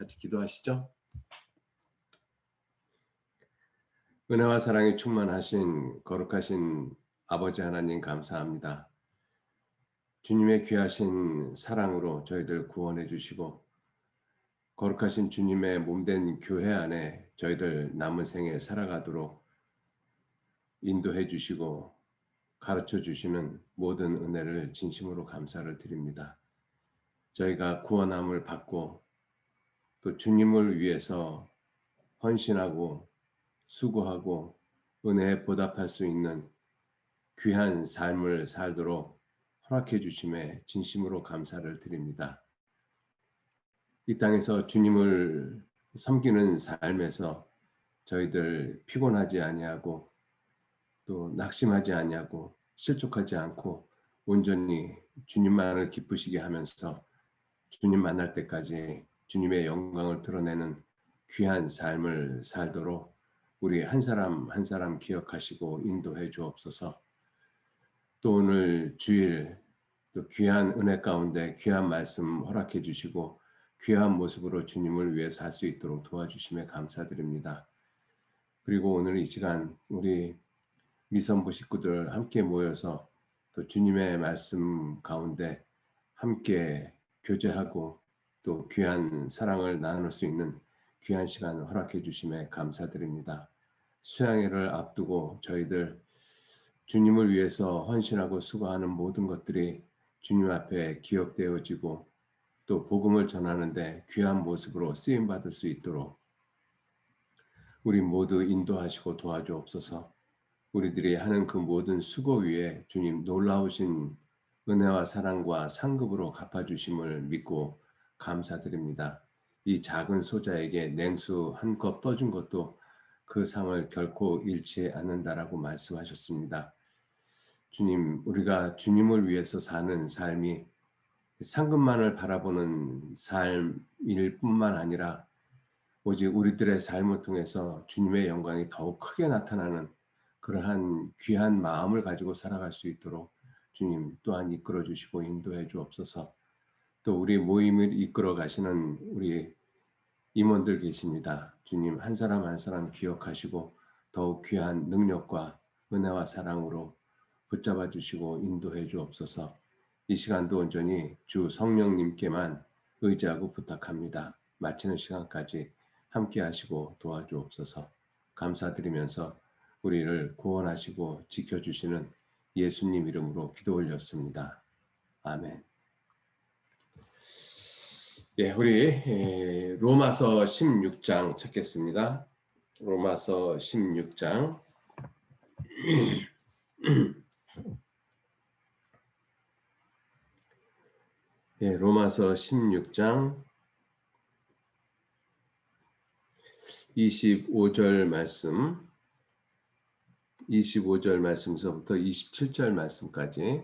같이 기도하시죠. 은혜와 사랑이 충만하신 거룩하신 아버지 하나님 감사합니다. 주님의 귀하신 사랑으로 저희들 구원해 주시고 거룩하신 주님의 몸된 교회 안에 저희들 남은 생에 살아가도록 인도해 주시고 가르쳐 주시는 모든 은혜를 진심으로 감사를 드립니다. 저희가 구원함을 받고 또 주님을 위해서 헌신하고 수고하고 은혜에 보답할 수 있는 귀한 삶을 살도록 허락해 주심에 진심으로 감사를 드립니다. 이 땅에서 주님을 섬기는 삶에서 저희들 피곤하지 아니하고 또 낙심하지 아니하고 실족하지 않고 온전히 주님만을 기쁘시게 하면서 주님 만날 때까지 주님의 영광을 드러내는 귀한 삶을 살도록 우리 한 사람 한 사람 기억하시고 인도해 주옵소서. 또 오늘 주일 또 귀한 은혜 가운데 귀한 말씀 허락해 주시고 귀한 모습으로 주님을 위해 살 수 있도록 도와주심에 감사드립니다. 그리고 오늘 이 시간 우리 미선부 식구들 함께 모여서 또 주님의 말씀 가운데 함께 교제하고 또 귀한 사랑을 나눌 수 있는 귀한 시간 허락해 주심에 감사드립니다. 수양회를 앞두고 저희들 주님을 위해서 헌신하고 수고하는 모든 것들이 주님 앞에 기억되어지고 또 복음을 전하는데 귀한 모습으로 쓰임 받을 수 있도록 우리 모두 인도하시고 도와주옵소서. 우리들이 하는 그 모든 수고 위에 주님 놀라우신 은혜와 사랑과 상급으로 갚아주심을 믿고 감사드립니다. 이 작은 소자에게 냉수 한 컵 떠준 것도 그 상을 결코 잃지 않는다라고 말씀하셨습니다. 주님, 우리가 주님을 위해서 사는 삶이 상급만을 바라보는 삶일 뿐만 아니라 오직 우리들의 삶을 통해서 주님의 영광이 더욱 크게 나타나는 그러한 귀한 마음을 가지고 살아갈 수 있도록 주님 또한 이끌어 주시고 인도해 주옵소서. 또 우리 모임을 이끌어 가시는 우리 임원들 계십니다. 주님 한 사람 한 사람 기억하시고 더욱 귀한 능력과 은혜와 사랑으로 붙잡아 주시고 인도해 주옵소서. 이 시간도 온전히 주 성령님께만 의지하고 부탁합니다. 마치는 시간까지 함께 하시고 도와주옵소서. 감사드리면서 우리를 구원하시고 지켜주시는 예수님 이름으로 기도 올렸습니다. 아멘. 예, 우리 로마서 16장 찾겠습니다. 로마서 16장 예, 로마서 16장 25절 말씀 25절 말씀서부터 27절 말씀까지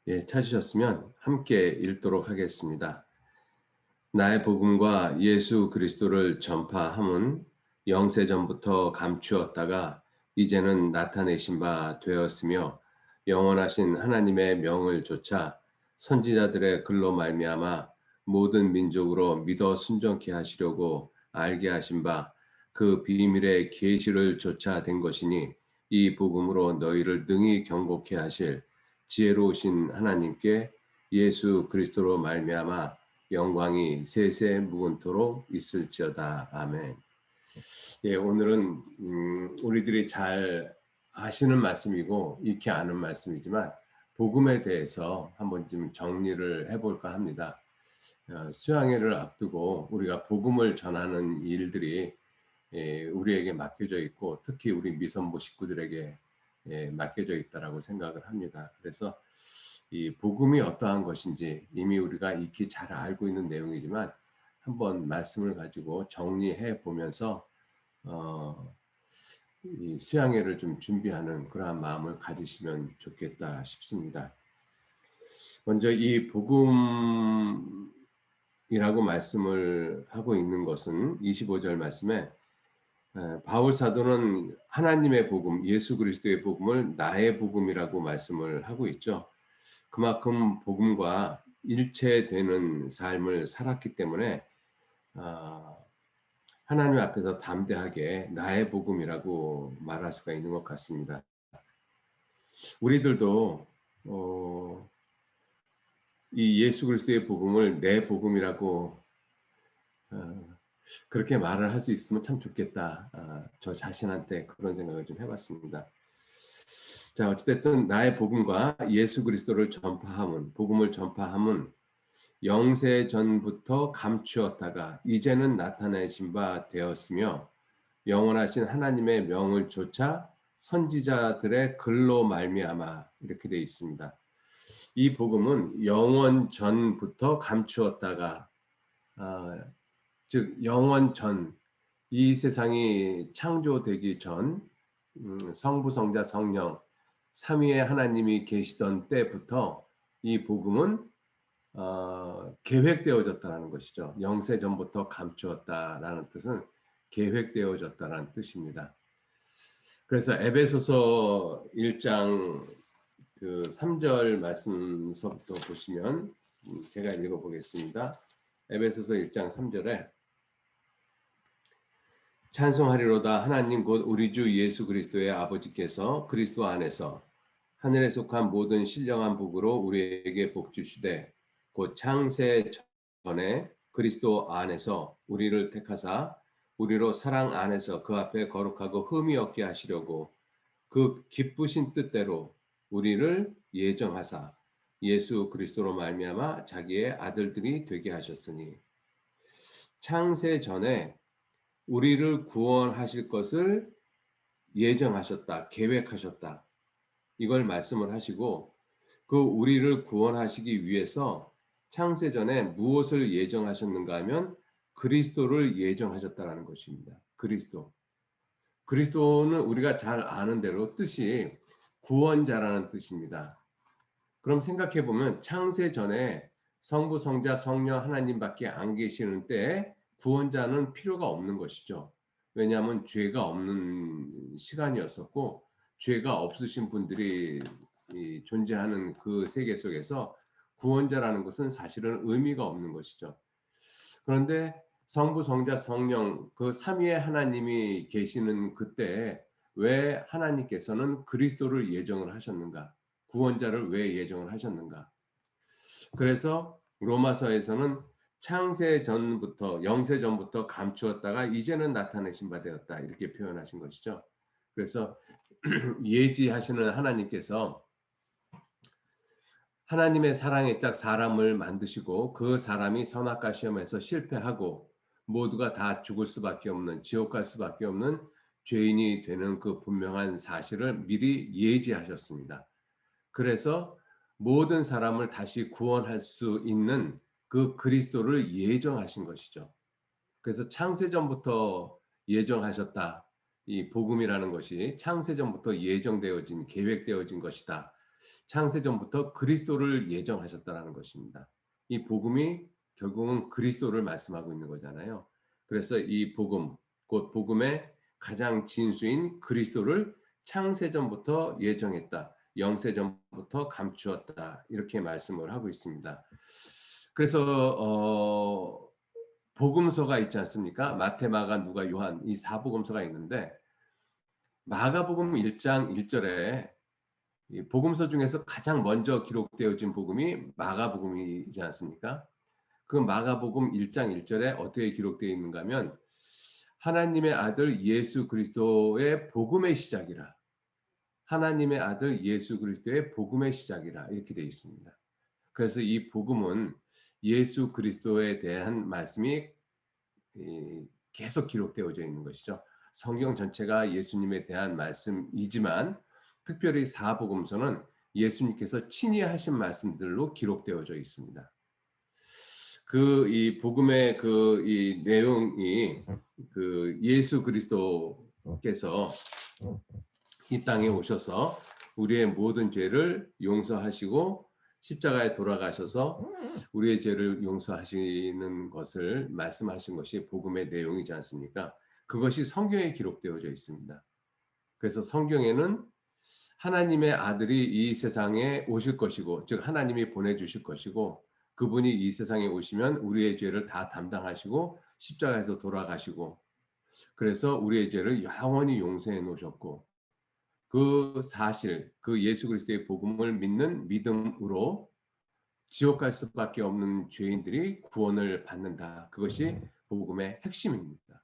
예, 찾으셨으면 함께 읽도록 하겠습니다. 나의 복음과 예수 그리스도를 전파함은 영세전부터 감추었다가 이제는 나타내신 바 되었으며 영원하신 하나님의 명을 조차 선지자들의 글로 말미암아 모든 민족으로 믿어 순종케 하시려고 알게 하신 바 그 비밀의 계시를 조차 된 것이니 이 복음으로 너희를 능히 경고케 하실 지혜로우신 하나님께 예수 그리스도로 말미암아 영광이 세세 무궁토록 있을지어다. 아멘. 예, 오늘은 우리들이 잘 아시는 말씀이고 익히 아는 말씀이지만 복음에 대해서 한번 좀 정리를 해볼까 합니다. 수양회를 앞두고 우리가 복음을 전하는 일들이 우리에게 맡겨져 있고 특히 우리 미선보 식구들에게 맡겨져 있다라고 생각을 합니다. 그래서 이 복음이 어떠한 것인지 이미 우리가 익히 잘 알고 있는 내용이지만 한번 말씀을 가지고 정리해 보면서 이 수양회를 좀 준비하는 그러한 마음을 가지시면 좋겠다 싶습니다. 먼저 이 복음이라고 말씀을 하고 있는 것은 25절 말씀에 바울 사도는 하나님의 복음, 예수 그리스도의 복음을 나의 복음이라고 말씀을 하고 있죠. 그만큼 복음과 일체되는 삶을 살았기 때문에 아, 하나님 앞에서 담대하게 나의 복음이라고 말할 수가 있는 것 같습니다. 우리들도 이 예수 그리스도의 복음을 내 복음이라고 그렇게 말을 할 수 있으면 참 좋겠다. 저 자신한테 그런 생각을 좀 해봤습니다. 자, 어찌됐든 나의 복음과 예수 그리스도를 전파함은, 복음을 전파함은 영세 전부터 감추었다가 이제는 나타내신 바 되었으며 영원하신 하나님의 명을 좇아 선지자들의 글로 말미암아 이렇게 되어 있습니다. 이 복음은 영원 전부터 감추었다가 즉 영원 전, 이 세상이 창조되기 전 성부 성자 성령 삼위의 하나님이 계시던 때부터 이 복음은 계획되어졌다는 것이죠. 영세 전부터 감추었다라는 뜻은 계획되어졌다라는 뜻입니다. 그래서 에베소서 1장 그 3절 말씀서부터 보시면 제가 읽어보겠습니다. 에베소서 1장 3절에 찬송하리로다 하나님 곧 우리 주 예수 그리스도의 아버지께서 그리스도 안에서 하늘에 속한 모든 신령한 복으로 우리에게 복 주시되 곧 창세 전에 그리스도 안에서 우리를 택하사 우리로 사랑 안에서 그 앞에 거룩하고 흠이 없게 하시려고 그 기쁘신 뜻대로 우리를 예정하사 예수 그리스도로 말미암아 자기의 아들들이 되게 하셨으니 창세 전에 우리를 구원하실 것을 예정하셨다, 계획하셨다. 이걸 말씀을 하시고 그 우리를 구원하시기 위해서 창세전에 무엇을 예정하셨는가 하면 그리스도를 예정하셨다라는 것입니다. 그리스도. 그리스도는 우리가 잘 아는 대로 뜻이 구원자라는 뜻입니다. 그럼 생각해 보면 창세전에 성부, 성자, 성령 하나님밖에 안 계시는 때에 구원자는 필요가 없는 것이죠. 왜냐하면 죄가 없는 시간이었었고 죄가 없으신 분들이 존재하는 그 세계 속에서 구원자라는 것은 사실은 의미가 없는 것이죠. 그런데 성부, 성자, 성령 그 삼위의 하나님이 계시는 그때 왜 하나님께서는 그리스도를 예정을 하셨는가? 구원자를 왜 예정을 하셨는가? 그래서 로마서에서는 창세 전부터 영세 전부터 감추었다가 이제는 나타내신 바 되었다 이렇게 표현하신 것이죠. 그래서 예지하시는 하나님께서 하나님의 사랑의 짝 사람을 만드시고 그 사람이 선악과 시험에서 실패하고 모두가 다 죽을 수밖에 없는 지옥 갈 수밖에 없는 죄인이 되는 그 분명한 사실을 미리 예지하셨습니다. 그래서 모든 사람을 다시 구원할 수 있는 그 그리스도를 예정하신 것이죠. 그래서 창세전부터 예정하셨다. 이 복음이라는 것이 창세전부터 예정되어진 계획되어진 것이다. 창세전부터 그리스도를 예정하셨다라는 것입니다. 이 복음이 결국은 그리스도를 말씀하고 있는 거잖아요. 그래서 이 복음, 곧 복음의 가장 진수인 그리스도를 창세전부터 예정했다. 영세전부터 감추었다. 이렇게 말씀을 하고 있습니다. 그래서 복음서가 있지 않습니까? 마태, 마가, 누가, 요한 이 사복음서가 있는데 마가복음 1장 1절에 이 복음서 중에서 가장 먼저 기록되어진 복음이 마가복음이지 않습니까? 그 마가복음 1장 1절에 어떻게 기록되어 있는가 하면 하나님의 아들 예수 그리스도의 복음의 시작이라. 하나님의 아들 예수 그리스도의 복음의 시작이라 이렇게 되어 있습니다. 그래서 이 복음은 예수 그리스도에 대한 말씀이 계속 기록되어져 있는 것이죠. 성경 전체가 예수님에 대한 말씀이지만 특별히 사복음서는 예수님께서 친히 하신 말씀들로 기록되어져 있습니다. 그 이 복음의 그 이 내용이 그 예수 그리스도께서 이 땅에 오셔서 우리의 모든 죄를 용서하시고 십자가에 돌아가셔서 우리의 죄를 용서하시는 것을 말씀하신 것이 복음의 내용이지 않습니까? 그것이 성경에 기록되어져 있습니다. 그래서 성경에는 하나님의 아들이 이 세상에 오실 것이고 즉 하나님이 보내주실 것이고 그분이 이 세상에 오시면 우리의 죄를 다 담당하시고 십자가에서 돌아가시고 그래서 우리의 죄를 영원히 용서해 놓으셨고 그 사실, 그 예수 그리스도의 복음을 믿는 믿음으로 지옥 갈 수밖에 없는 죄인들이 구원을 받는다. 그것이 복음의 핵심입니다.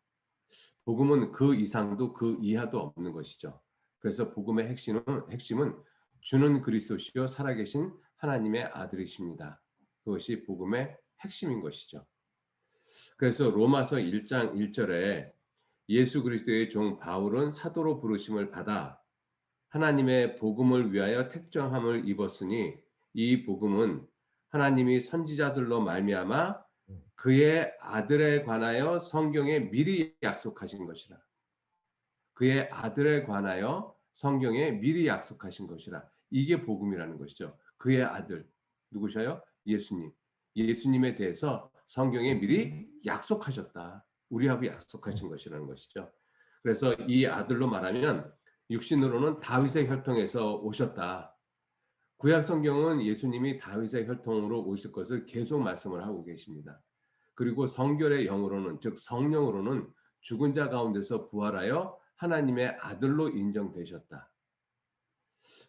복음은 그 이상도 그 이하도 없는 것이죠. 그래서 복음의 핵심은 주는 그리스도시요 살아계신 하나님의 아들이십니다. 그것이 복음의 핵심인 것이죠. 그래서 로마서 1장 1절에 예수 그리스도의 종 바울은 사도로 부르심을 받아 하나님의 복음을 위하여 택정함을 입었으니 이 복음은 하나님이 선지자들로 말미암아 그의 아들에 관하여 성경에 미리 약속하신 것이라. 그의 아들에 관하여 성경에 미리 약속하신 것이라. 이게 복음이라는 것이죠. 그의 아들 누구셔요? 예수님. 예수님에 대해서 성경에 미리 약속하셨다. 우리하고 약속하신 것이라는 것이죠. 그래서 이 아들로 말하면 육신으로는 다윗의 혈통에서 오셨다. 구약 성경은 예수님이 다윗의 혈통으로 오실 것을 계속 말씀을 하고 계십니다. 그리고 성결의 영으로는 즉 성령으로는 죽은 자 가운데서 부활하여 하나님의 아들로 인정되셨다.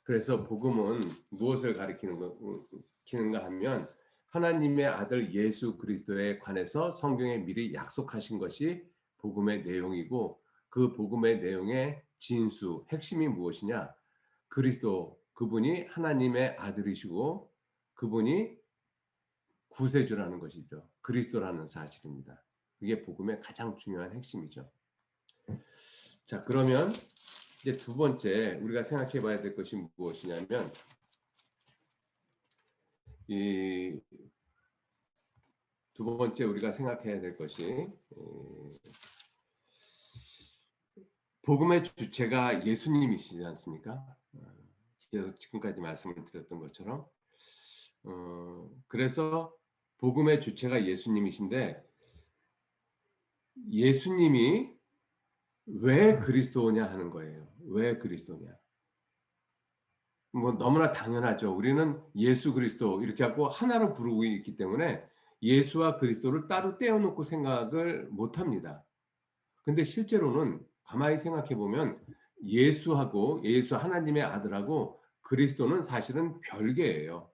그래서 복음은 무엇을 가리키는가 하면 하나님의 아들 예수 그리스도에 관해서 성경에 미리 약속하신 것이 복음의 내용이고 그 복음의 내용의 진수, 핵심이 무엇이냐? 그리스도, 그분이 하나님의 아들이시고 그분이 구세주라는 것이죠. 그리스도라는 사실입니다. 그게 복음의 가장 중요한 핵심이죠. 자, 그러면 이제 두 번째 우리가 생각해 봐야 될 것이 무엇이냐면 이 두 번째 우리가 생각해야 될 것이 복음의 주체가 예수님이시지 않습니까? 그래서 지금까지 말씀을 드렸던 것처럼 그래서 복음의 주체가 예수님이신데 예수님이 왜 그리스도냐 하는 거예요. 왜 그리스도냐? 뭐 너무나 당연하죠. 우리는 예수 그리스도 이렇게 하고 하나로 부르고 있기 때문에 예수와 그리스도를 따로 떼어놓고 생각을 못합니다. 근데 실제로는 가만히 생각해 보면 예수하고 예수 하나님의 아들하고 그리스도는 사실은 별개예요.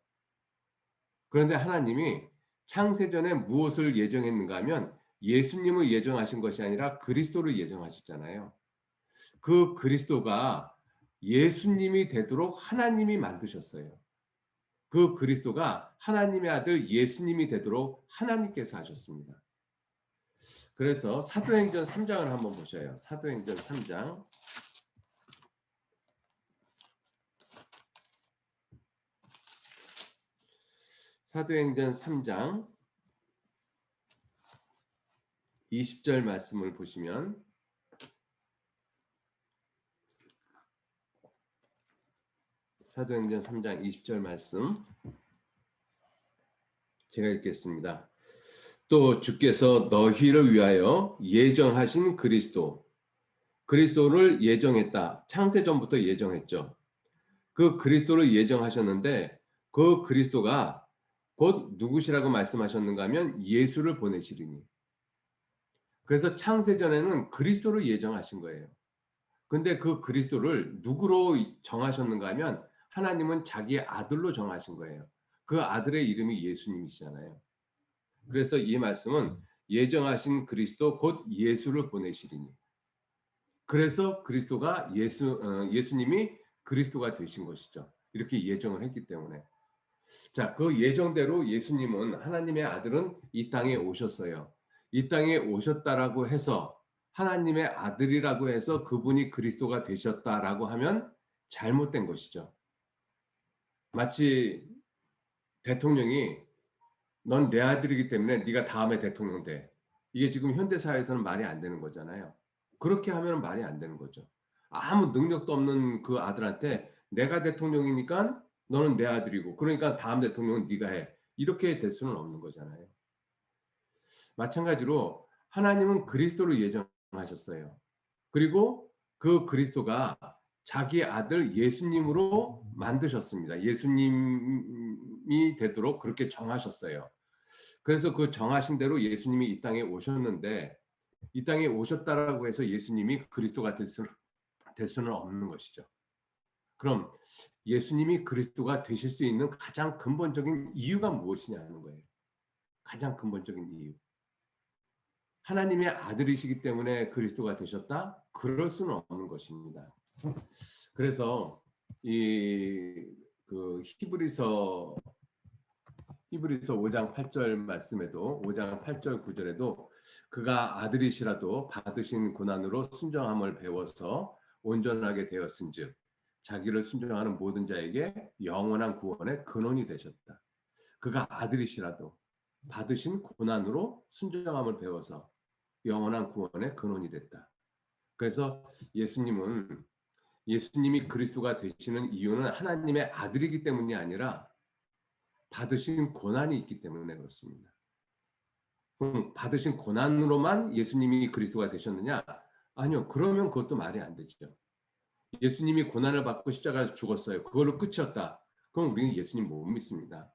그런데 하나님이 창세전에 무엇을 예정했는가 하면 예수님을 예정하신 것이 아니라 그리스도를 예정하셨잖아요. 그 그리스도가 예수님이 되도록 하나님이 만드셨어요. 그 그리스도가 하나님의 아들 예수님이 되도록 하나님께서 하셨습니다. 그래서 사도행전 3장을 한번 보셔요. 사도행전 3장. 사도행전 3장 20절 말씀을 보시면 사도행전 3장 20절 말씀 제가 읽겠습니다. 또 주께서 너희를 위하여 예정하신 그리스도를 예정했다. 창세전부터 예정했죠. 그 그리스도를 예정하셨는데 그 그리스도가 곧 누구시라고 말씀하셨는가 하면 예수를 보내시리니. 그래서 창세전에는 그리스도를 예정하신 거예요. 근데 그 그리스도를 누구로 정하셨는가 하면 하나님은 자기의 아들로 정하신 거예요. 그 아들의 이름이 예수님이시잖아요. 그래서 이 말씀은 예정하신 그리스도 곧 예수를 보내시리니. 그래서 그리스도가 예수님이 그리스도가 되신 것이죠. 이렇게 예정을 했기 때문에. 자, 그 예정대로 예수님은 하나님의 아들은 이 땅에 오셨어요. 이 땅에 오셨다라고 해서 하나님의 아들이라고 해서 그분이 그리스도가 되셨다라고 하면 잘못된 것이죠. 마치 대통령이 넌 내 아들이기 때문에 네가 다음에 대통령 돼. 이게 지금 현대 사회에서는 말이 안 되는 거잖아요. 그렇게 하면 말이 안 되는 거죠. 아무 능력도 없는 그 아들한테 내가 대통령이니까 너는 내 아들이고 그러니까 다음 대통령은 네가 해. 이렇게 될 수는 없는 거잖아요. 마찬가지로 하나님은 그리스도를 예정하셨어요. 그리고 그 그리스도가 자기 아들 예수님으로 만드셨습니다. 예수님이 되도록 그렇게 정하셨어요. 그래서 그 정하신 대로 예수님이 이 땅에 오셨는데 이 땅에 오셨다라고 해서 예수님이 그리스도가 될 수는 없는 것이죠. 그럼 예수님이 그리스도가 되실 수 있는 가장 근본적인 이유가 무엇이냐는 거예요. 가장 근본적인 이유. 하나님의 아들이시기 때문에 그리스도가 되셨다? 그럴 수는 없는 것입니다. 그래서 그 히브리서 5장 8절 말씀에도 5장 8절 9절에도 그가 아들이시라도 받으신 고난으로 순종함을 배워서 온전하게 되었은즉 자기를 순종하는 모든 자에게 영원한 구원의 근원이 되셨다. 그가 아들이시라도 받으신 고난으로 순종함을 배워서 영원한 구원의 근원이 됐다. 그래서 예수님이 그리스도가 되시는 이유는 하나님의 아들이기 때문이 아니라 받으신 고난이 있기 때문에 그렇습니다. 받으신 고난으로만 예수님이 그리스도가 되셨느냐? 아니요. 그러면 그것도 말이 안 되죠. 예수님이 고난을 받고 십자가에서 죽었어요. 그걸로 끝이었다. 그럼 우리는 예수님 못 믿습니다.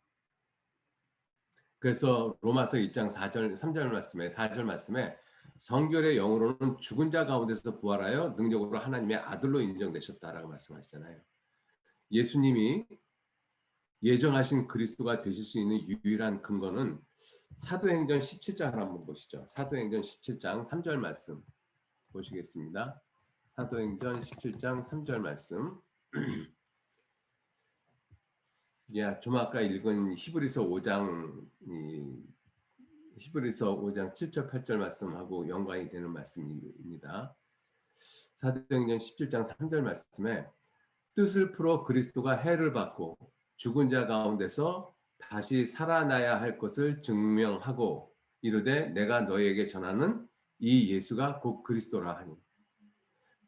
그래서 로마서 1장 3절 말씀에 4절 말씀에 성결의 영으로는 죽은 자 가운데서 부활하여 능력으로 하나님의 아들로 인정되셨다라고 말씀하시잖아요. 예수님이 예정하신 그리스도가 되실 수 있는 유일한 근거는 사도행전 17장을 한번 보시죠. 사도행전 17장 3절 말씀 보시겠습니다. 사도행전 17장 3절 말씀. 좀 아까 읽은 히브리서 5장 7절 8절 말씀하고 연관이 되는 말씀입니다. 사도행전 17장 3절 말씀에 뜻을 풀어 그리스도가 해를 받고 죽은 자 가운데서 다시 살아나야 할 것을 증명하고 이르되 내가 너희에게 전하는 이 예수가 곧 그리스도라 하니.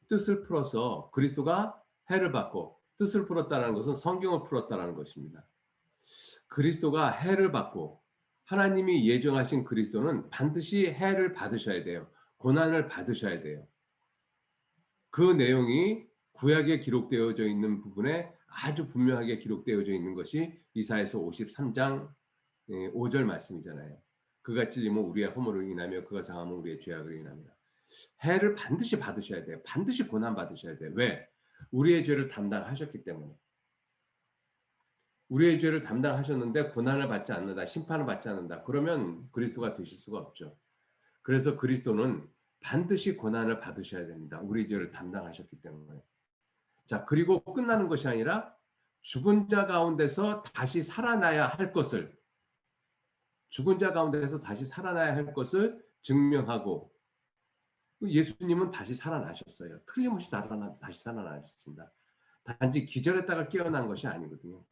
뜻을 풀어서 그리스도가 해를 받고, 뜻을 풀었다는 것은 성경을 풀었다는 것입니다. 그리스도가 해를 받고 하나님이 예정하신 그리스도는 반드시 해를 받으셔야 돼요. 고난을 받으셔야 돼요. 그 내용이 구약에 기록되어져 있는 부분에 아주 분명하게 기록되어져 있는 것이 이사야서 53장 5절 말씀이잖아요. 그가 찔림은 우리의 허물을 인하며 그가 상함은 우리의 죄악을 인하며. 해를 반드시 받으셔야 돼요. 반드시 고난 받으셔야 돼요. 왜? 우리의 죄를 담당하셨기 때문에. 우리의 죄를 담당하셨는데 고난을 받지 않는다, 심판을 받지 않는다. 그러면 그리스도가 되실 수가 없죠. 그래서 그리스도는 반드시 고난을 받으셔야 됩니다. 우리의 죄를 담당하셨기 때문에. 자, 그리고 끝나는 것이 아니라 죽은 자 가운데서 다시 살아나야 할 것을, 죽은 자 가운데서 다시 살아나야 할 것을 증명하고, 예수님은 다시 살아나셨어요. 틀림없이 다시 살아나셨습니다. 단지 기절했다가 깨어난 것이 아니거든요.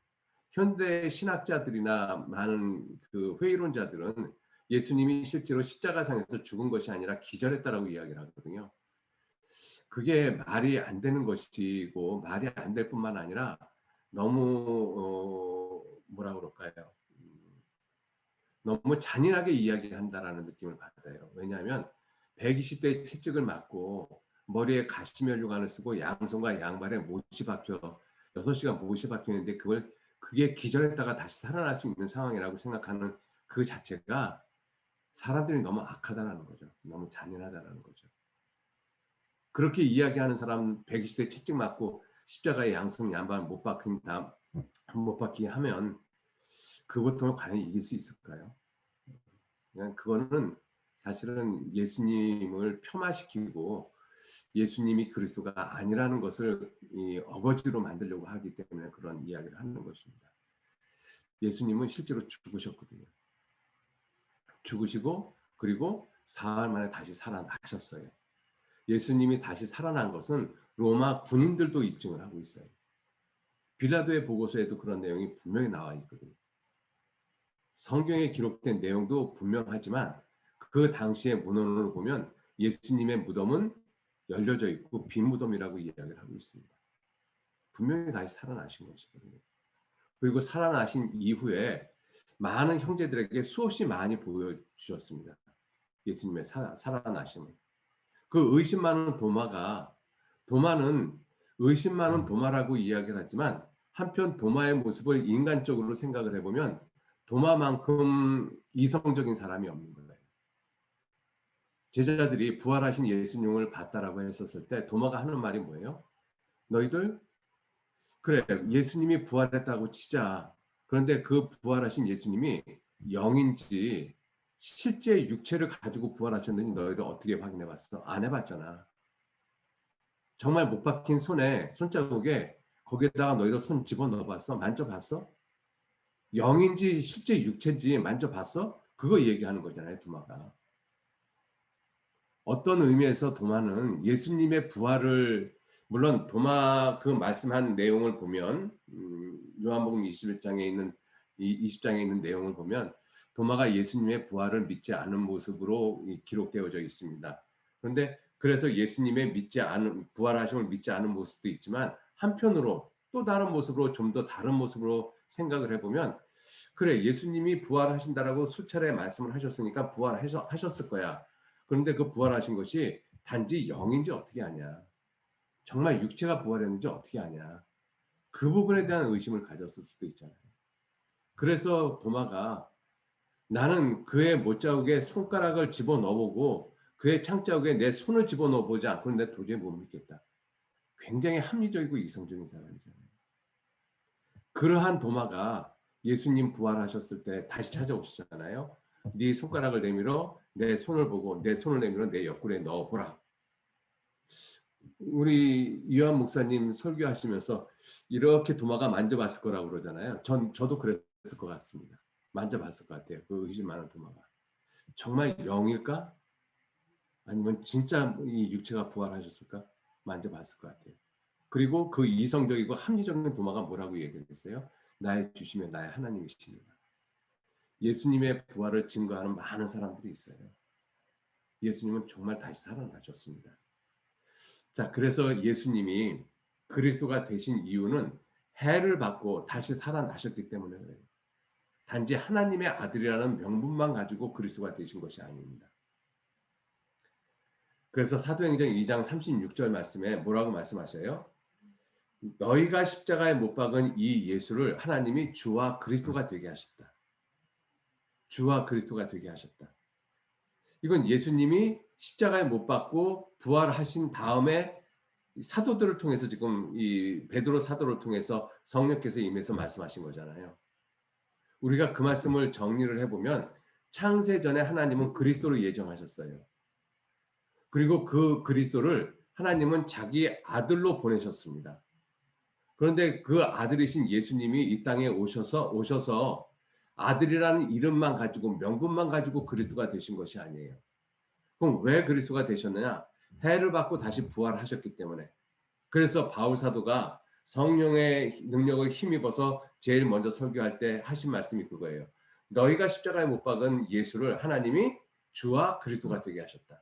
현대 신학자들이나 많은 그 회의론자들은 예수님이 실제로 십자가상에서 죽은 것이 아니라 기절했다라고 이야기를 하거든요. 그게 말이 안 되는 것이고 말이 안 될 뿐만 아니라 너무 뭐라 그럴까요? 너무 잔인하게 이야기한다라는 느낌을 받아요. 왜냐하면 120대 채찍을 맞고 머리에 가시면류관을 쓰고 양손과 양발에 못이 박혀 6시간 못이 박혀 있는데 그게 기절했다가 다시 살아날 수 있는 상황이라고 생각하는 그 자체가 사람들이 너무 악하다라는 거죠. 너무 잔인하다라는 거죠. 그렇게 이야기하는 사람 120대 채찍 맞고 십자가에 양손 양발 못 박히게 하면 그 고통을 과연 이길 수 있을까요? 그냥 그거는 사실은 예수님을 폄하시키고 예수님이 그리스도가 아니라는 것을 어거지로 만들려고 하기 때문에 그런 이야기를 하는 것입니다. 예수님은 실제로 죽으셨거든요. 죽으시고 그리고 사흘 만에 다시 살아나셨어요. 예수님이 다시 살아난 것은 로마 군인들도 입증을 하고 있어요. 빌라도의 보고서에도 그런 내용이 분명히 나와 있거든요. 성경에 기록된 내용도 분명하지만 그 당시의 문헌을 보면 예수님의 무덤은 열려져 있고 빈 무덤이라고 이야기를 하고 있습니다. 분명히 다시 살아나신 것이거든요. 그리고 살아나신 이후에 많은 형제들에게 수없이 많이 보여주셨습니다. 예수님의 살아나심을. 그 의심 많은 도마는 의심 많은 도마라고 이야기를 하지만 한편 도마의 모습을 인간적으로 생각을 해보면 도마만큼 이성적인 사람이 없는 거예요. 제자들이 부활하신 예수님을 봤다라고 했었을 때 도마가 하는 말이 뭐예요? 너희들 그래 예수님이 부활했다고 치자. 그런데 그 부활하신 예수님이 영인지 실제 육체를 가지고 부활하셨는지 너희들 어떻게 확인해 봤어? 안 해봤잖아. 정말 못 박힌 손에 손자국에 거기에다가 너희들 손 집어넣어 봤어? 만져봤어? 영인지 실제 육체인지 만져봤어? 그거 얘기하는 거잖아요, 도마가. 어떤 의미에서 도마는 예수님의 부활을 물론 도마 그 말씀한 내용을 보면 요한복음 21장에 있는 이 20장에 있는 내용을 보면 도마가 예수님의 부활을 믿지 않은 모습으로 기록되어져 있습니다. 그런데 그래서 예수님의 믿지 않은 부활하심을 믿지 않은 모습도 있지만 한편으로 또 다른 모습으로 좀 더 다른 모습으로 생각을 해보면 그래 예수님이 부활하신다라고 수차례 말씀을 하셨으니까 부활하셨을 거야. 그런데 그 부활하신 것이 단지 영인지 어떻게 아냐. 정말 육체가 부활했는지 어떻게 아냐. 그 부분에 대한 의심을 가졌을 수도 있잖아요. 그래서 도마가 나는 그의 못자국에 손가락을 집어넣어보고 그의 창자국에 내 손을 집어넣어보지 않고는 내 도저히 못 믿겠다. 굉장히 합리적이고 이성적인 사람이잖아요. 그러한 도마가 예수님 부활하셨을 때 다시 찾아오시잖아요. 네 손가락을 내밀어 내 손을 보고 내 손을 내밀어 내 옆구리에 넣어보라. 우리 이완 목사님 설교하시면서 이렇게 도마가 만져봤을 거라고 그러잖아요. 저도 그랬을 것 같습니다. 만져봤을 것 같아요. 그 의심 많은 도마가. 정말 영일까? 아니면 진짜 이 육체가 부활하셨을까? 만져봤을 것 같아요. 그리고 그 이성적이고 합리적인 도마가 뭐라고 얘기했어요? 나의 주시며 나의 하나님이십니다. 예수님의 부활을 증거하는 많은 사람들이 있어요. 예수님은 정말 다시 살아나셨습니다. 자, 그래서 예수님이 그리스도가 되신 이유는 해를 받고 다시 살아나셨기 때문에 그래요. 단지 하나님의 아들이라는 명분만 가지고 그리스도가 되신 것이 아닙니다. 그래서 사도행전 2장 36절 말씀에 뭐라고 말씀하셔요? 너희가 십자가에 못 박은 이 예수를 하나님이 주와 그리스도가 되게 하셨다. 주와 그리스도가 되게 하셨다. 이건 예수님이 십자가에 못 박고 부활하신 다음에 사도들을 통해서 지금 이 베드로 사도를 통해서 성령께서 임해서 말씀하신 거잖아요. 우리가 그 말씀을 정리를 해보면 창세 전에 하나님은 그리스도를 예정하셨어요. 그리고 그 그리스도를 하나님은 자기 아들로 보내셨습니다. 그런데 그 아들이신 예수님이 이 땅에 오셔서 아들이라는 이름만 가지고 명분만 가지고 그리스도가 되신 것이 아니에요. 그럼 왜 그리스도가 되셨느냐? 해를 받고 다시 부활하셨기 때문에. 그래서 바울 사도가 성령의 능력을 힘입어서 제일 먼저 설교할 때 하신 말씀이 그거예요. 너희가 십자가에 못 박은 예수를 하나님이 주와 그리스도가 되게 하셨다.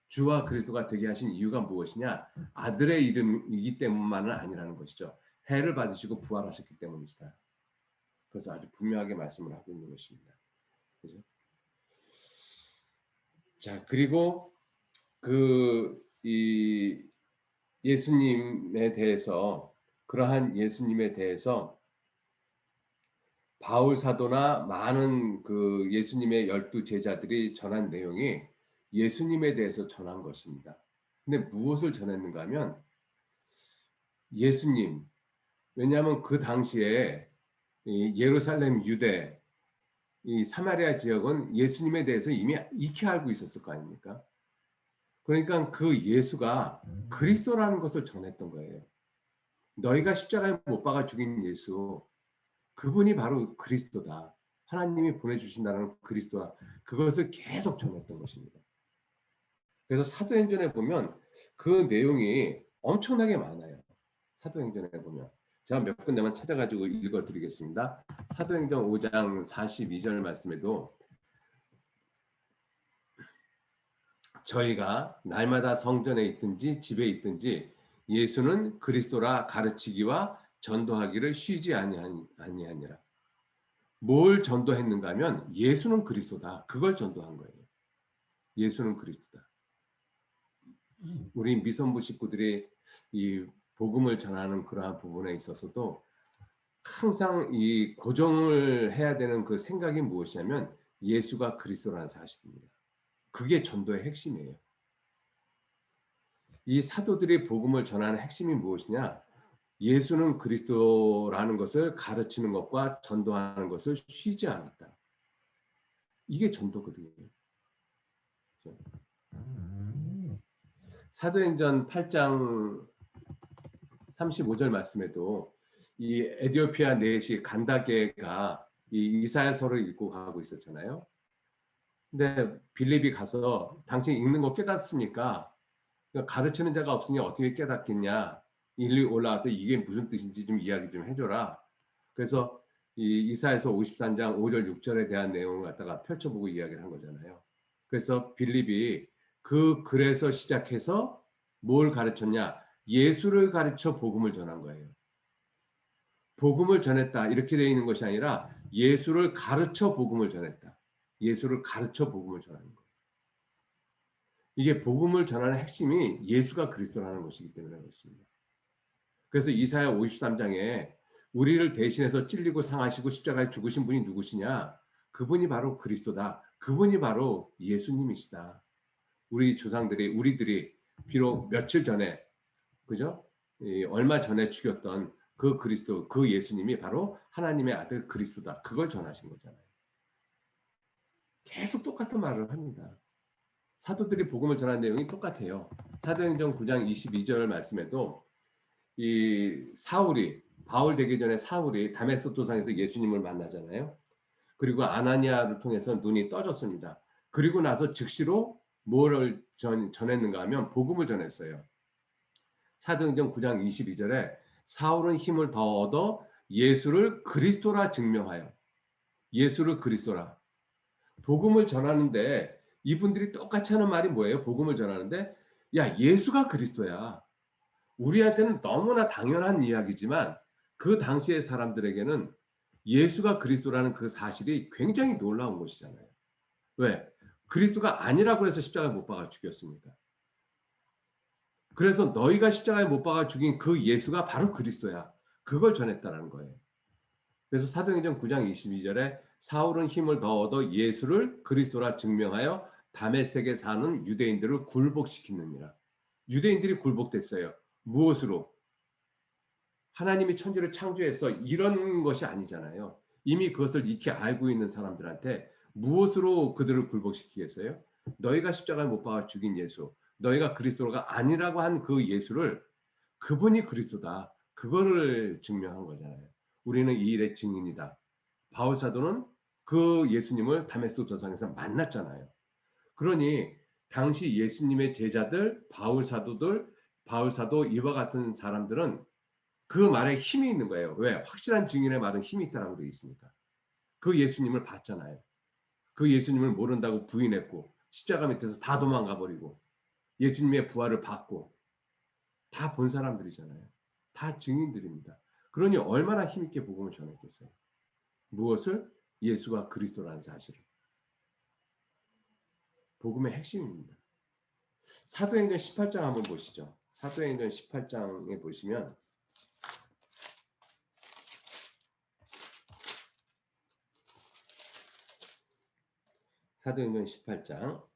주와 그리스도가 되게 하신 이유가 무엇이냐? 아들의 이름이기 때문만은 아니라는 것이죠. 해를 받으시고 부활하셨기 때문이다. 그래서 아주 분명하게 말씀을 하고 있는 것입니다. 그죠? 자, 그리고 이 예수님에 대해서 그러한 예수님에 대해서 바울 사도나 많은 그 예수님의 12 제자들이 전한 내용이 예수님에 대해서 전한 것입니다. 근데 무엇을 전했는가 하면 예수님, 왜냐하면 그 당시에 이 예루살렘 유대 이 사마리아 지역은 예수님에 대해서 이미 익히 알고 있었을 거 아닙니까? 그러니까 그 예수가 그리스도라는 것을 전했던 거예요. 너희가 십자가에 못 박아 죽인 예수, 그분이 바로 그리스도다. 하나님이 보내주신다는 그리스도와 그것을 계속 전했던 것입니다. 그래서 사도행전에 보면 그 내용이 엄청나게 많아요. 사도행전에 보면. 제가 몇 군데만 찾아가지고 읽어드리겠습니다. 사도행전 5장 42절 말씀에도 저희가 날마다 성전에 있든지 집에 있든지 예수는 그리스도라 가르치기와 전도하기를 쉬지 아니하니라. 뭘 전도했는가 하면 예수는 그리스도다. 그걸 전도한 거예요. 예수는 그리스도다. 우리 미선부 식구들이 이 복음을 전하는 그러한 부분에 있어서도 항상 이 고정을 해야 되는 그 생각이 무엇이냐면 예수가 그리스도라는 사실입니다. 그게 전도의 핵심이에요. 이 사도들이 복음을 전하는 핵심이 무엇이냐? 예수는 그리스도라는 것을 가르치는 것과 전도하는 것을 쉬지 않았다. 이게 전도거든요. 사도행전 8장 35절 말씀에도 이 에디오피아 내시 간다게가 이 이사야서를 읽고 가고 있었잖아요. 근데 빌립이 가서 당신 읽는 거 깨닫습니까? 그러니까 가르치는 자가 없으니 어떻게 깨닫겠냐? 일리 올라와서 이게 무슨 뜻인지 좀 이야기 좀 해줘라. 그래서 이 이사야서 53장 5절 6절에 대한 내용을 갖다가 펼쳐보고 이야기를 한 거잖아요. 그래서 빌립이 그 글에서 시작해서 뭘 가르쳤냐? 예수를 가르쳐 복음을 전한 거예요. 복음을 전했다 이렇게 되어 있는 것이 아니라 예수를 가르쳐 복음을 전했다. 예수를 가르쳐 복음을 전하는 거예요. 이게 복음을 전하는 핵심이 예수가 그리스도라는 것이기 때문에 그렇습니다. 그래서 이사야 53장에 우리를 대신해서 찔리고 상하시고 십자가에 죽으신 분이 누구시냐? 그분이 바로 그리스도다. 그분이 바로 예수님이시다. 우리 조상들이 우리들이 비록 며칠 전에 그죠? 얼마 전에 죽였던 그 그리스도, 그 예수님이 바로 하나님의 아들 그리스도다. 그걸 전하신 거잖아요. 계속 똑같은 말을 합니다. 사도들이 복음을 전한 내용이 똑같아요. 사도행전 9장 22절 말씀에도 이 사울이 바울 되기 전에 사울이 다메섹 도상에서 예수님을 만나잖아요. 그리고 아나니아를 통해서 눈이 떠졌습니다. 그리고 나서 즉시로 뭐를 전했는가 하면 복음을 전했어요. 사도행전 9장 22절에 사울은 힘을 더 얻어 예수를 그리스도라 증명하여 예수를 그리스도라 복음을 전하는데 이분들이 똑같이 하는 말이 뭐예요? 복음을 전하는데 야 예수가 그리스도야. 우리한테는 너무나 당연한 이야기지만 그 당시의 사람들에게는 예수가 그리스도라는 그 사실이 굉장히 놀라운 것이잖아요. 왜? 그리스도가 아니라고 해서 십자가에 못 박아 죽였습니까? 그래서 너희가 십자가에 못 박아 죽인 그 예수가 바로 그리스도야. 그걸 전했다라는 거예요. 그래서 사도행전 9장 22절에 사울은 힘을 더 얻어 예수를 그리스도라 증명하여 다메섹에 사는 유대인들을 굴복시키느니라. 유대인들이 굴복됐어요. 무엇으로? 하나님이 천지를 창조해서 이런 것이 아니잖아요. 이미 그것을 익히 알고 있는 사람들한테 무엇으로 그들을 굴복시키겠어요? 너희가 십자가에 못 박아 죽인 예수, 너희가 그리스도가 아니라고 한 그 예수를 그분이 그리스도다. 그거를 증명한 거잖아요. 우리는 이 일의 증인이다. 바울 사도는 그 예수님을 다메섹 도상에서 만났잖아요. 그러니 당시 예수님의 제자들, 바울 사도 이와 같은 사람들은 그 말에 힘이 있는 거예요. 왜? 확실한 증인의 말은 힘이 있다라고 되어 있으니까. 그 예수님을 봤잖아요. 그 예수님을 모른다고 부인했고 십자가 밑에서 다 도망가 버리고 예수님의 부활을 받고 다 본 사람들이잖아요. 다 증인들입니다. 그러니 얼마나 힘있게 복음을 전했겠어요. 무엇을? 예수가 그리스도라는 사실을. 복음의 핵심입니다. 사도행전 18장 한번 보시죠. 사도행전 18장에 보시면 사도행전 18장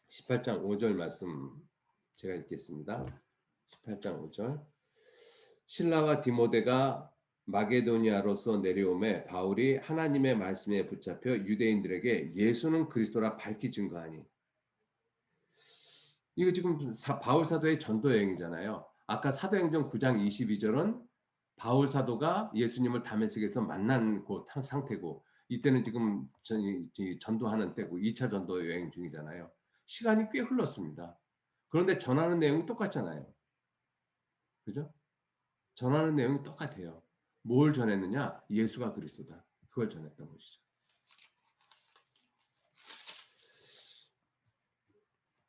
18장 5절 말씀 제가 읽겠습니다. 18장 5절 실라와 디모데가 마게도니아로서 내려오매 바울이 하나님의 말씀에 붙잡혀 유대인들에게 예수는 그리스도라 밝히 증거하니 이거 지금 바울 사도의 전도 여행이잖아요. 아까 사도행전 9장 22절은 바울 사도가 예수님을 다메섹에서 만난 그 상태고 이때는 지금 전도하는 때고 2차 전도 여행 중이잖아요. 시간이 꽤 흘렀습니다. 그런데 전하는 내용이 똑같잖아요. 그죠? 전하는 내용이 똑같아요. 뭘 전했느냐? 예수가 그리스도다. 그걸 전했던 것이죠.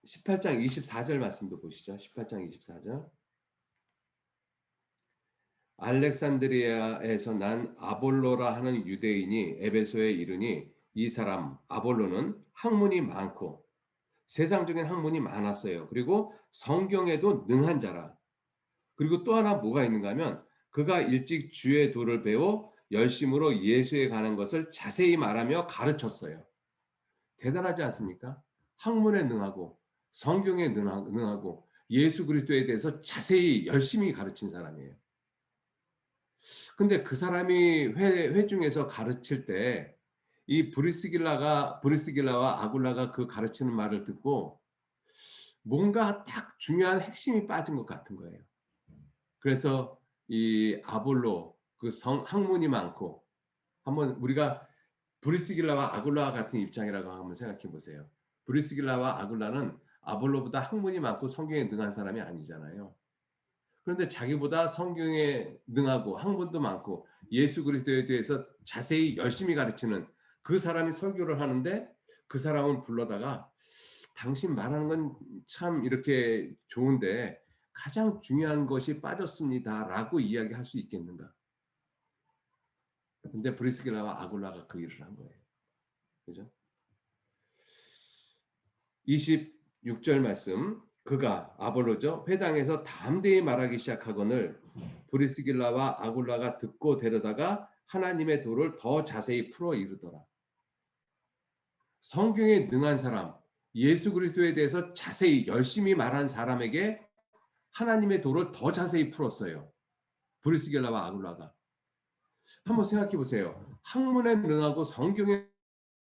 18장 24절 말씀도 보시죠. 18장 24절. 알렉산드리아에서 난 아볼로라 하는 유대인이 에베소에 이르니 이 사람 아볼로는 학문이 많고 세상적인 학문이 많았어요. 그리고 성경에도 능한 자라. 그리고 또 하나 뭐가 있는가 하면 그가 일찍 주의 도를 배워 열심으로 예수에 관한 것을 자세히 말하며 가르쳤어요. 대단하지 않습니까? 학문에 능하고 성경에 능하고 예수 그리스도에 대해서 자세히 열심히 가르친 사람이에요. 근데 그 사람이 회중에서 가르칠 때 이 브리스길라와 아굴라가 그 가르치는 말을 듣고 뭔가 딱 중요한 핵심이 빠진 것 같은 거예요. 그래서 이 아볼로 그 학문이 많고 한번 우리가 브리스길라와 아굴라 같은 입장이라고 한번 생각해 보세요. 브리스길라와 아굴라는 아볼로보다 학문이 많고 성경에 능한 사람이 아니잖아요. 그런데 자기보다 성경에 능하고 학문도 많고 예수 그리스도에 대해서 자세히 열심히 가르치는 그 사람이 설교를 하는데 그 사람은 불러다가 당신 말하는 건 참 이렇게 좋은데 가장 중요한 것이 빠졌습니다라고 이야기할 수 있겠는가? 근데 브리스길라와 아굴라가 그 일을 한 거예요. 그죠? 26절 말씀. 그가 아볼로죠. 회당에서 담대히 말하기 시작하거늘 브리스길라와 아굴라가 듣고 데려다가 하나님의 도를 더 자세히 풀어 이르더라. 성경에 능한 사람, 예수 그리스도에 대해서 자세히 열심히 말한 사람에게 하나님의 도를 더 자세히 풀었어요. 브리스길라와 아굴라가. 한번 생각해 보세요. 학문에 능하고 성경에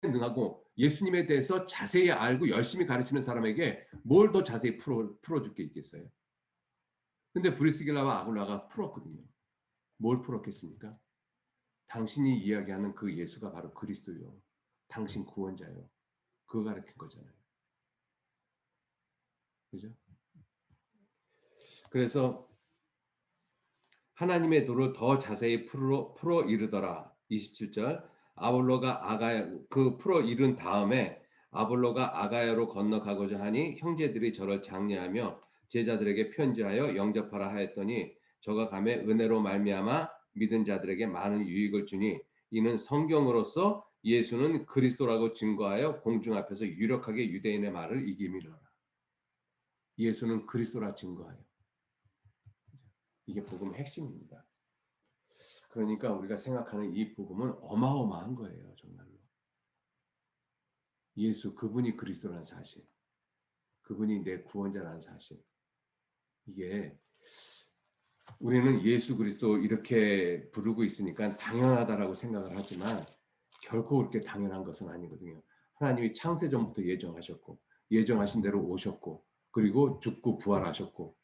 능하고 예수님에 대해서 자세히 알고 열심히 가르치는 사람에게 뭘 더 자세히 풀어줄 게 있겠어요? 근데 브리스길라와 아굴라가 풀었거든요. 뭘 풀었겠습니까? 당신이 이야기하는 그 예수가 바로 그리스도요. 당신 구원자요. 그거 가르친 거잖아요. 그죠? 그래서 하나님의 도를 더 자세히 풀어 이르더라. 27절. 아볼로가 아가야 그 풀어 이른 다음에 아볼로가 아가야로 건너가고자 하니 형제들이 저를 장려하며 제자들에게 편지하여 영접하라 하였더니 저가 가매 은혜로 말미암아 믿은 자들에게 많은 유익을 주니 이는 성경으로서 예수는 그리스도라고 증거하여 공중 앞에서 유력하게 유대인의 말을 이기미르라. 예수는 그리스도라 증거하여. 이게 복음의 핵심입니다. 그러니까 우리가 생각하는 이 복음은 어마어마한 거예요, 정말로. 예수 그분이 그리스도라는 사실, 그분이 내 구원자라는 사실. 이게 우리는 예수 그리스도 이렇게 부르고 있으니까 당연하다라고 생각을 하지만 결코 그렇게 당연한 것은 아니거든요. 하나님이 창세 전부터 예정하셨고 예정하신 대로 오셨고 그리고 죽고 부활하셨고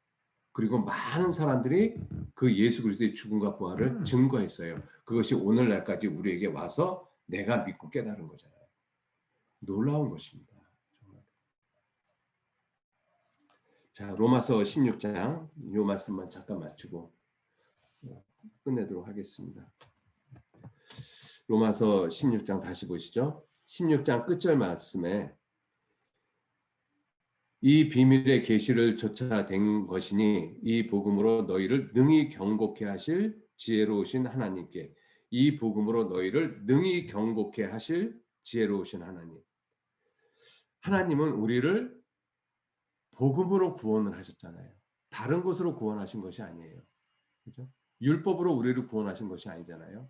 그리고 많은 사람들이 그 예수 그리스도의 죽음과 부활을 증거했어요. 그것이 오늘날까지 우리에게 와서 내가 믿고 깨달은 거잖아요. 놀라운 것입니다. 정말. 자, 로마서 16장 이 말씀만 잠깐 마치고 끝내도록 하겠습니다. 로마서 16장 다시 보시죠. 16장 끝절 말씀에 이 비밀의 계시를 쫓아낸 것이니 이 복음으로 너희를 능히 경고케 하실 지혜로우신 하나님께 이 복음으로 너희를 능히 경고케 하실 지혜로우신 하나님. 하나님은 우리를 복음으로 구원을 하셨잖아요. 다른 것으로 구원하신 것이 아니에요. 그죠? 율법으로 우리를 구원하신 것이 아니잖아요.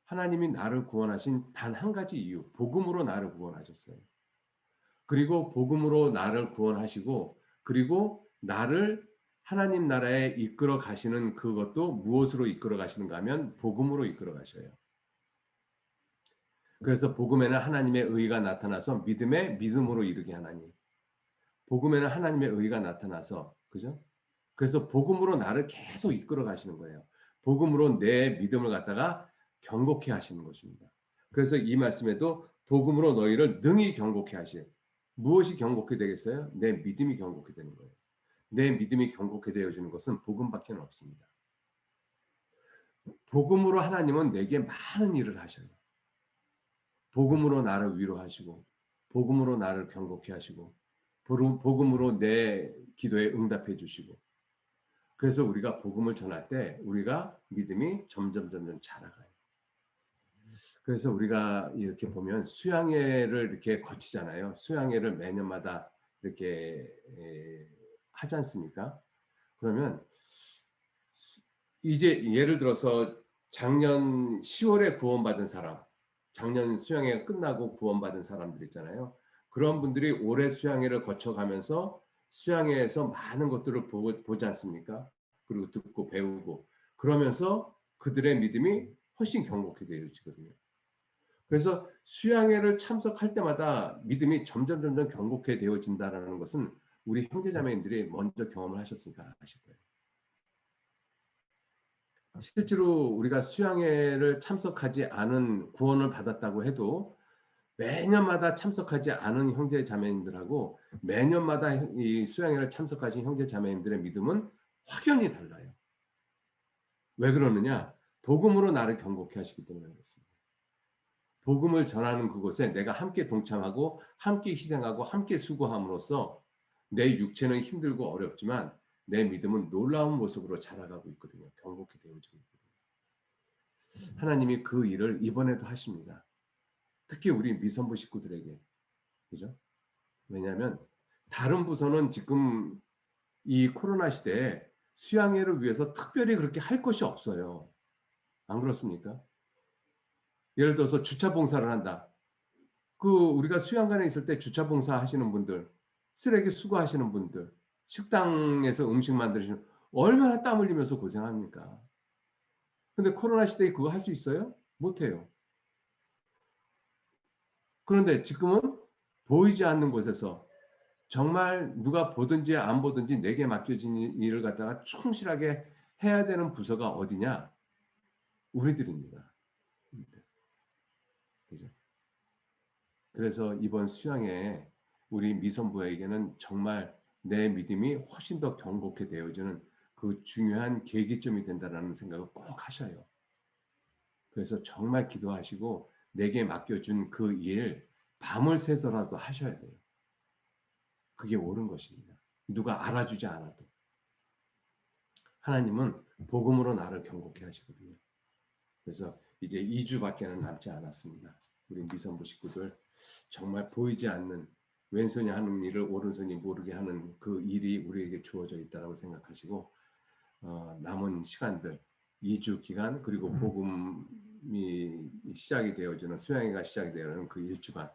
하나님이 나를 구원하신 단 한 가지 이유, 복음으로 나를 구원하셨어요. 그리고 복음으로 나를 구원하시고 그리고 나를 하나님 나라에 이끌어 가시는 그것도 무엇으로 이끌어 가시는가 하면 복음으로 이끌어 가셔요. 그래서 복음에는 하나님의 의가 나타나서 믿음에 믿음으로 이르게 하나니 복음에는 하나님의 의가 나타나서 그죠? 그래서 복음으로 나를 계속 이끌어 가시는 거예요. 복음으로 내 믿음을 갖다가 경고케 하시는 것입니다. 그래서 이 말씀에도 복음으로 너희를 능히 경고케 하실 무엇이 경고케 되겠어요? 내 믿음이 경고케 되는 거예요. 내 믿음이 경고케 되어지는 것은 복음밖에 없습니다. 복음으로 하나님은 내게 많은 일을 하셔요. 복음으로 나를 위로하시고 복음으로 나를 경고케 하시고 복음으로 내 기도에 응답해 주시고 그래서 우리가 복음을 전할 때 우리가 믿음이 점점 자라가요. 그래서 우리가 이렇게 보면 수양회를 이렇게 거치잖아요. 수양회를 매년마다 이렇게 하지 않습니까? 그러면 이제 예를 들어서 작년 10월에 구원받은 사람, 작년 수양회가 끝나고 구원받은 사람들 있잖아요. 그런 분들이 올해 수양회를 거쳐가면서 수양회에서 많은 것들을 보지 않습니까? 그리고 듣고 배우고 그러면서 그들의 믿음이 훨씬 경고해지거든요. 그래서 수양회를 참석할 때마다 믿음이 점점 경고되어진다라는 것은 우리 형제자매님들이 먼저 경험을 하셨으니까 아실 거예요. 실제로 우리가 수양회를 참석하지 않은 구원을 받았다고 해도 매년마다 참석하지 않은 형제 자매님들하고 매년마다 이 수양회를 참석하신 형제 자매님들의 믿음은 확연히 달라요. 왜 그러느냐? 복음으로 나를 경고케 하시기 때문에 그렇습니다. 복음을 전하는 그곳에 내가 함께 동참하고 함께 희생하고 함께 수고함으로써 내 육체는 힘들고 어렵지만 내 믿음은 놀라운 모습으로 자라가고 있거든요. 경고케 되어지고 있거든요. 하나님이 그 일을 이번에도 하십니다. 특히 우리 미선부 식구들에게. 그죠? 왜냐하면 다른 부서는 지금 이 코로나 시대에 수양회를 위해서 특별히 그렇게 할 것이 없어요. 안 그렇습니까? 예를 들어서 주차 봉사를 한다. 그 우리가 수양관에 있을 때 주차 봉사 하시는 분들, 쓰레기 수거하시는 분들, 식당에서 음식 만드시는 얼마나 땀 흘리면서 고생합니까? 근데 코로나 시대에 그거 할 수 있어요? 못 해요. 그런데 지금은 보이지 않는 곳에서 정말 누가 보든지 안 보든지 내게 맡겨진 일을 갖다가 충실하게 해야 되는 부서가 어디냐? 우리들입니다. 우리들. 그죠? 그래서 이번 수양에 우리 미선부에게는 정말 내 믿음이 훨씬 더 경고케 되어지는 그 중요한 계기점이 된다라는 생각을 꼭 하셔요. 그래서 정말 기도하시고 내게 맡겨준 그 일 밤을 새더라도 하셔야 돼요. 그게 옳은 것입니다. 누가 알아주지 않아도. 하나님은 복음으로 나를 경고케 하시거든요. 그래서 이제 2주밖에는 남지 않았습니다. 우리 미선부 식구들 정말 보이지 않는 왼손이 하는 일을 오른손이 모르게 하는 그 일이 우리에게 주어져 있다고 생각하시고 남은 시간들 2주 기간 그리고 복음이 시작이 되어지는 수양회가 시작이 되는 그 1주간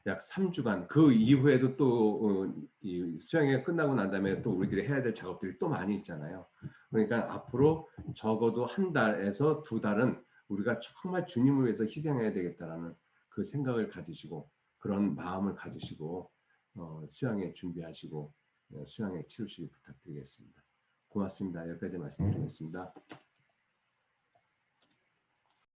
약 3주간 그 이후에도 또 이 수양회가 끝나고 난 다음에 또 우리들이 해야 될 작업들이 또 많이 있잖아요. 그러니까 앞으로 적어도 한 달에서 두 달은 우리가 정말 주님을 위해서 희생해야 되겠다라는 그 생각을 가지시고 그런 마음을 가지시고 수양회 준비하시고 수양회 치르시기 부탁드리겠습니다. 고맙습니다. 여기까지 말씀드리겠습니다.